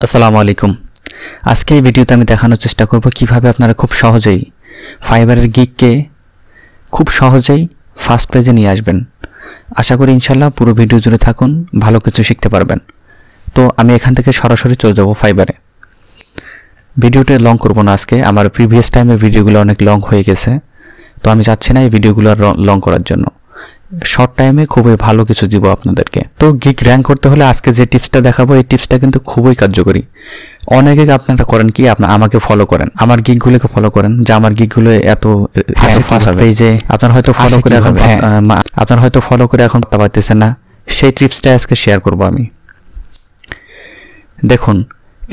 আসসালামু আলাইকুম। আজকে এই ভিডিওতে আমি দেখানোর চেষ্টা করব কিভাবে আপনারা খুব সহজেই ফাইবারের গিগকে খুব সহজেই ফার্স্ট পেজে নিয়ে আসবেন। আশা করি ইনশাআল্লাহ পুরো ভিডিও জুড়ে থাকুন, ভালো কিছু শিখতে পারবেন। তো আমি এখান থেকে সরাসরি চলে যাব ফাইবারে। ভিডিওটা লং করব না আজকে, আমার প্রিভিয়াস টাইমের ভিডিওগুলো অনেক লং হয়ে গেছে, তো আমি চাচ্ছি না এই ভিডিওগুলো লং করার জন্য। শর্ট টাইমে খুবই ভালো কিছু দিব আপনাদেরকে। তো গিগ র্যাঙ্ক করতে হলে আজকে যে টিপসটা দেখাবো এই টিপসটা কিন্তু খুবই কার্যকরী। অনেকে আপনারা করেন কি, আমাকে ফলো করেন, আমার গিগগুলোকে ফলো করেন, যে আমার গিগগুলো এত ফার্স্ট পেজে আপনারা হয়তো ফলো করে এখন পাচ্ছেন না, সেই টিপসটা আজকে শেয়ার করব আমি। দেখুন,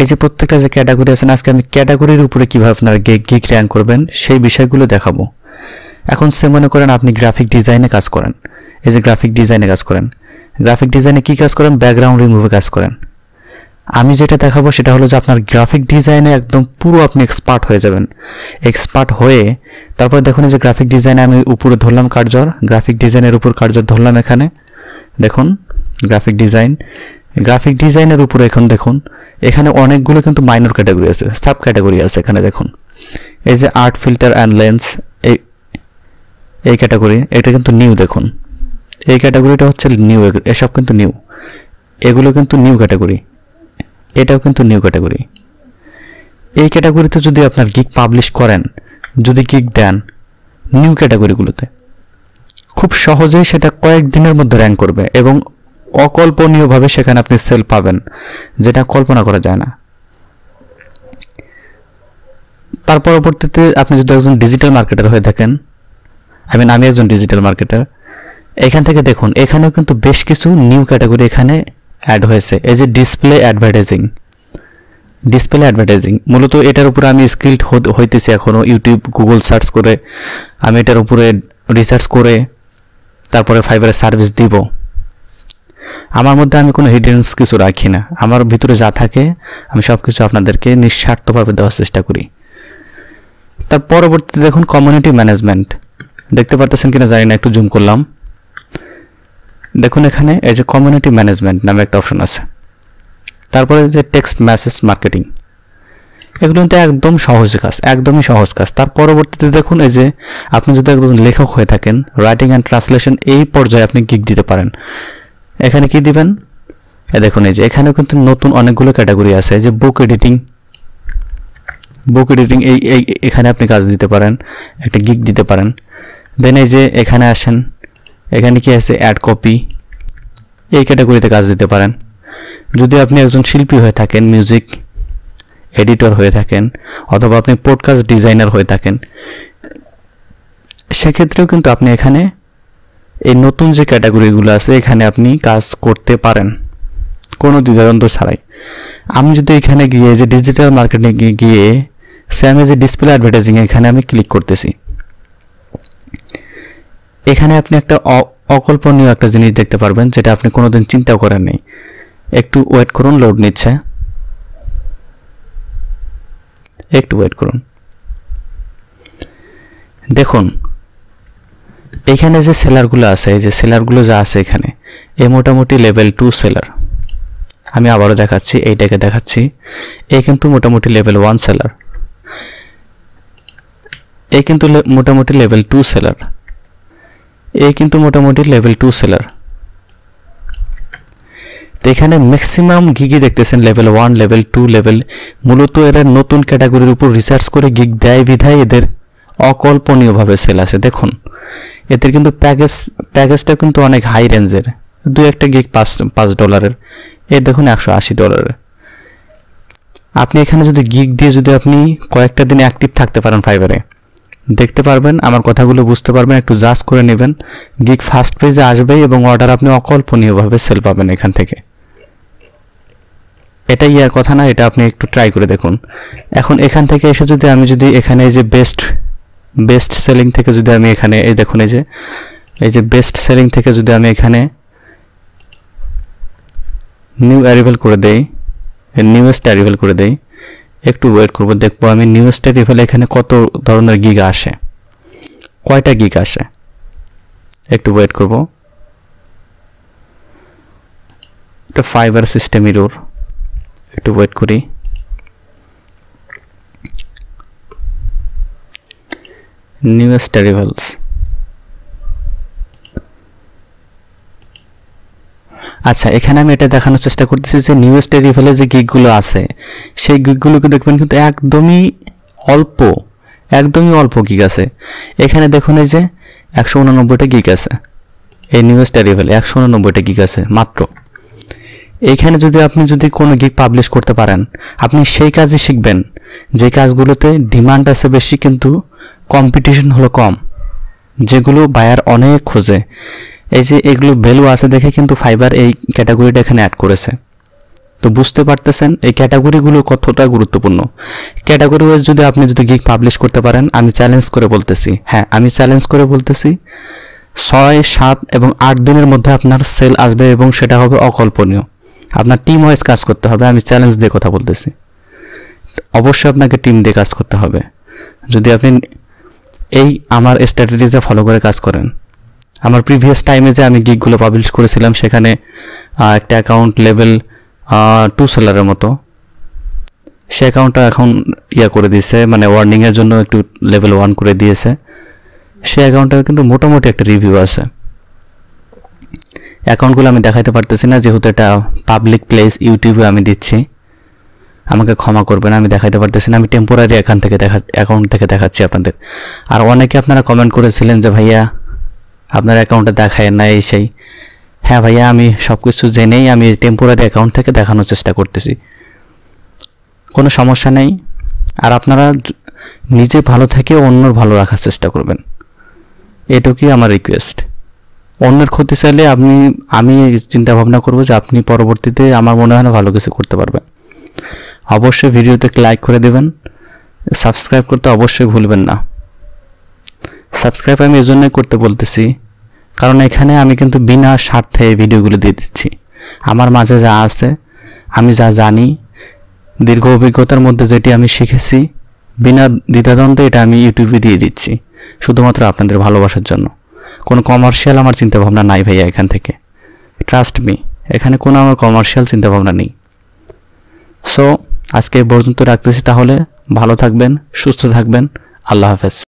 এই যে প্রত্যেকটা যে ক্যাটাগরি আছে, আজকে আমি ক্যাটাগরির উপরে কিভাবে আপনারা গিগ র্যাঙ্ক করবেন সেই বিষয়গুলো দেখাবো। এখন সে মনে করেন আপনি গ্রাফিক ডিজাইনে কাজ করেন, এই যে গ্রাফিক ডিজাইনে কাজ করেন, গ্রাফিক ডিজাইনে কি কাজ করেন, ব্যাকগ্রাউন্ড রিমুভে কাজ করেন। আমি যেটা দেখাবো সেটা হলো যে আপনার গ্রাফিক ডিজাইনে একদম পুরো আপনি এক্সপার্ট হয়ে যাবেন। এক্সপার্ট হয়ে তারপর দেখুন, এই যে গ্রাফিক ডিজাইনে আমি উপরে ধরলাম কার্সর, গ্রাফিক ডিজাইনের উপর কার্সর ধরলাম, এখানে দেখুন গ্রাফিক ডিজাইনের উপরে এখন দেখুন এখানে অনেকগুলো কিন্তু মাইনর ক্যাটাগরি আছে, সাব ক্যাটাগরি আছে। এখানে দেখুন এই যে আর্ট, ফিল্টার অ্যান্ড লেন্স, এই ক্যাটাগরি, এটা কিন্তু নিউ। দেখুন এই ক্যাটাগরিটা হচ্ছে নিউ, এসব কিন্তু নিউ, এগুলো কিন্তু নিউ ক্যাটাগরি, এটাও কিন্তু নিউ ক্যাটাগরি। এই ক্যাটাগরিতে যদি আপনার গিগ পাবলিশ করেন, যদি গিগ দেন নিউ ক্যাটাগরিগুলোতে, খুব সহজেই সেটা কয়েকদিনের মধ্যে র্যাঙ্ক করবে এবং অকল্পনীয়ভাবে সেখানে আপনি সেল পাবেন, যেটা কল্পনা করা যায় না। তার পরবর্তীতে আপনি যদি একজন ডিজিটাল মার্কেটার হয়ে থাকেন, আমি একজন ডিজিটাল মার্কেটার, এখান থেকে দেখুন এখানেও কিন্তু বেশ কিছু নিউ ক্যাটাগরি এখানে অ্যাড হয়েছে। এই যে ডিসপ্লে অ্যাডভার্টাইজিং, মূলত এটার উপরে আমি স্কিলড হইতেছি এখনও। ইউটিউব, গুগল সার্চ করে আমি এটার উপরে রিসার্চ করে তারপরে ফাইবারে সার্ভিস দিব। আমার মধ্যে আমি কোনো হিডেন্স কিছু রাখি না, আমার ভিতরে যা থাকে আমি সব কিছু আপনাদেরকে নিঃস্বার্থভাবে দেওয়ার চেষ্টা করি। তার পরবর্তীতে দেখুন কমিউনিটি ম্যানেজমেন্ট, দেখতে পারতেছেন কিনা জানি না, একটু জুম করলাম। দেখুন এখানে এই যে কমিউনিটি ম্যানেজমেন্ট নামে একটা অপশন আছে। তারপরে যে টেক্সট মেসেজ মার্কেটিং, এগুলো কিন্তু একদম সহজ কাজ, একদমই সহজ কাজ। তার পরবর্তীতে দেখুন এই যে আপনি যদি একজন লেখক হয়ে থাকেন, রাইটিং অ্যান্ড ট্রান্সলেশন, এই পর্যায়ে আপনি গিগ দিতে পারেন। এখানে কি দিবেন, দেখুন এই যে এখানেও কিন্তু নতুন অনেকগুলো ক্যাটাগরি আছে। যে বুক এডিটিং, এই এখানে আপনি কাজ দিতে পারেন, একটা গিগ দিতে পারেন। দেন এই যে এখানে আসেন, এখানে কি আছে, অ্যাড কপি, এই ক্যাটাগরিতে কাজ দিতে পারেন। যদি আপনি একজন শিল্পী হয়ে থাকেন, মিউজিক এডিটর হয়ে থাকেন, অথবা আপনি পডকাস্ট ডিজাইনার হয়ে থাকেন, সেক্ষেত্রেও কিন্তু আপনি এখানে এই নতুন যে ক্যাটাগরিগুলো আছে এখানে আপনি কাজ করতে পারেন কোনো দ্বিধাদ্বন্দ্ব ছাড়াই। আমি যদি এখানে গিয়ে যে ডিজিটাল মার্কেটিং গিয়ে আমি যে ডিসপ্লে অ্যাডভার্টাইজিং, এখানে আমি ক্লিক করতেছি, এখানে আপনি একটা অকল্পনীয় একটা জিনিস দেখতে পারবেন, যেটা আপনি কোনোদিন চিন্তাও করেননি। একটু ওয়েট করুন, লোড নিচ্ছে, একটু ওয়েট করুন। দেখুন এখানে যে সেলারগুলো আছে, এই যে সেলারগুলো যা আছে এখানে, এই মোটামুটি লেভেল 2 সেলার। আমি আবারও দেখাচ্ছি, এইটাকে দেখাচ্ছি, এই কিন্তু মোটামুটি লেভেল 1 সেলার, এই কিন্তু মোটামুটি লেভেল 2 সেলার, এই কিন্তু মোটামুটি লেভেল 2 সেলার। তো এখানে ম্যাক্সিমাম গিগই দেখতেছেন লেভেল 1, লেভেল 2 লেভেল। মূলত এরা নতুন ক্যাটাগরির উপর রিসার্চ করে গিগ দেয় বিধায় এদের অকল্পনীয়ভাবে সেল আসে। দেখুন এদের কিন্তু প্যাকেজটা কিন্তু অনেক হাই রেঞ্জের, দু একটা গিগ $5, এই দেখুন $180। আপনি এখানে যদি গিগ দিয়ে যদি আপনি কয়েকটা দিন অ্যাক্টিভ থাকতে পারেন ফাইবারে, দেখতে পারবেন, আমার কথাগুলো বুঝতে পারবেন, একটু জাজ করে নেবেন, গিগ ফার্স্ট পেজে আসবে এবং অর্ডার আপনি অকল্পনীয়ভাবে সেল পাবেন এখান থেকে। এটাই আর কথা না, এটা আপনি একটু ট্রাই করে দেখুন। এখন এখান থেকে এসে যদি আমি এখানে এই যে বেস্ট সেলিং থেকে যদি আমি এখানে এই দেখুন এই যে বেস্ট সেলিং থেকে যদি আমি এখানে নিউ অ্যারিভেল করে দেই, নিউয়েস্ট অ্যারিভেল করে দেই, একটু ওয়েট করব, দেখবো আমি নিউয়েস্ট অ্যারিভেল এখানে কত ধরনের গিগ আসে, কয়টা গিগ আসে, একটু ওয়েট করব। এটা ফাইবার সিস্টেম ইরোর, একটু ওয়েট করি। নিউয়েস্ট অ্যারাইভালস, আচ্ছা এখানে আমি এটা দেখানোর চেষ্টা করতেছি যে নিউয়েস্ট অ্যারাইভালে যে গিগগুলো আছে সেই গিগগুলোকে দেখবেন কিন্তু একদমই অল্প গিগ আছে। এখানে দেখুন এই যে 189টা গিগ আছে, এই নিউয়েস্ট অ্যারাইভালে 189টা গিগ আছে মাত্র। এইখানে যদি কোনো গিগ পাবলিশ করতে পারেন, আপনি সেই কাজই শিখবেন যে কাজগুলোতে ডিমান্ড আছে বেশি কিন্তু কম্পিটিশন হলো কম, যেগুলো বায়ার অনেক খোঁজে। এই যে এগুলো ভ্যালু আছে দেখে কিন্তু ফাইবার এই ক্যাটাগরিটা এখানে অ্যাড করেছে। তো বুঝতে পারতেছেন এই ক্যাটাগরিগুলো কতটা গুরুত্বপূর্ণ। ক্যাটাগরি ওয়াইজ আপনি যদি গিগ পাবলিশ করতে পারেন, আমি চ্যালেঞ্জ করে বলতেছি, 6, 7 এবং 8 দিনের মধ্যে আপনার সেল আসবে এবং সেটা হবে অকল্পনীয়। আপনার টিম ওয়াইজ কাজ করতে হবে, আমি চ্যালেঞ্জ দিয়ে কথা বলতেছি। অবশ্যই আপনাকে টিম দিয়ে কাজ করতে হবে যদি আপনি এই আমার স্ট্র্যাটেজিটা ফলো করে কাজ করেন। আমার প্রিভিয়াস টাইমে যে আমি গিগগুলো পাবলিশ করেছিলাম সেখানে একটা অ্যাকাউন্ট লেভেল 2 সেলারের মতো, সে অ্যাকাউন্টটা এখন করে দিয়েছে, মানে ওয়ার্নিংয়ের জন্য একটু লেভেল 1 করে দিয়েছে। সে অ্যাকাউন্টটার কিন্তু মোটামুটি একটা রিভিউ আছে। অ্যাকাউন্টগুলো আমি দেখাইতে পারতেছি না যেহেতু এটা পাবলিক প্লেস, ইউটিউবে আমি দিচ্ছি, আমাকে ক্ষমা করবেন, আমি দেখাইতে পারতেছি না। আমি টেম্পোরারি অ্যাকাউন্ট থেকে দেখাচ্ছি আপনাদের। আর অনেকে আপনারা কমেন্ট করেছিলেন যে ভাইয়া আপনার অ্যাকাউন্টটা দেখায় না এই সেই। হ্যাঁ ভাইয়া, আমি সব কিছু জেনেই আমি টেম্পোরারি অ্যাকাউন্ট থেকে দেখানোর চেষ্টা করতেছি, কোনো সমস্যা নেই। আর আপনারা নিজে ভালো থেকে অন্যর ভালো রাখার চেষ্টা করবেন, এটুকুই আমার রিকোয়েস্ট। অন্যের ক্ষতি চাইলে আমি চিন্তা ভাবনা করবো যে আপনি পরবর্তীতে আমার মনে হয় না ভালো কিছু করতে পারবেন। অবশ্যই ভিডিওতে লাইক করে দেবেন, সাবস্ক্রাইব করতে অবশ্যই ভুলবেন না। সাবস্ক্রাইব আমি এই জন্যই করতে বলতেছি কারণ এখানে আমি কিন্তু বিনা স্বার্থে এই ভিডিওগুলো দিয়ে দিচ্ছি। আমার মাঝে যা আছে, আমি যা জানি, দীর্ঘ অভিজ্ঞতার মধ্যে যেটি আমি শিখেছি, বিনা দ্বিধাদ্বন্দ্বে এটা আমি ইউটিউবে দিয়ে দিচ্ছি শুধুমাত্র আপনাদের ভালোবাসার জন্য। কোনো কমার্শিয়াল আমার চিন্তাভাবনা নাই ভাইয়া এখান থেকে, ট্রাস্ট মি, এখানে কোনো আমার কমার্শিয়াল চিন্তাভাবনা নেই। সো আজকে পর্যন্ত রাখতেছি, তাহলে ভালো থাকবেন, সুস্থ থাকবেন, আল্লাহ হাফেজ।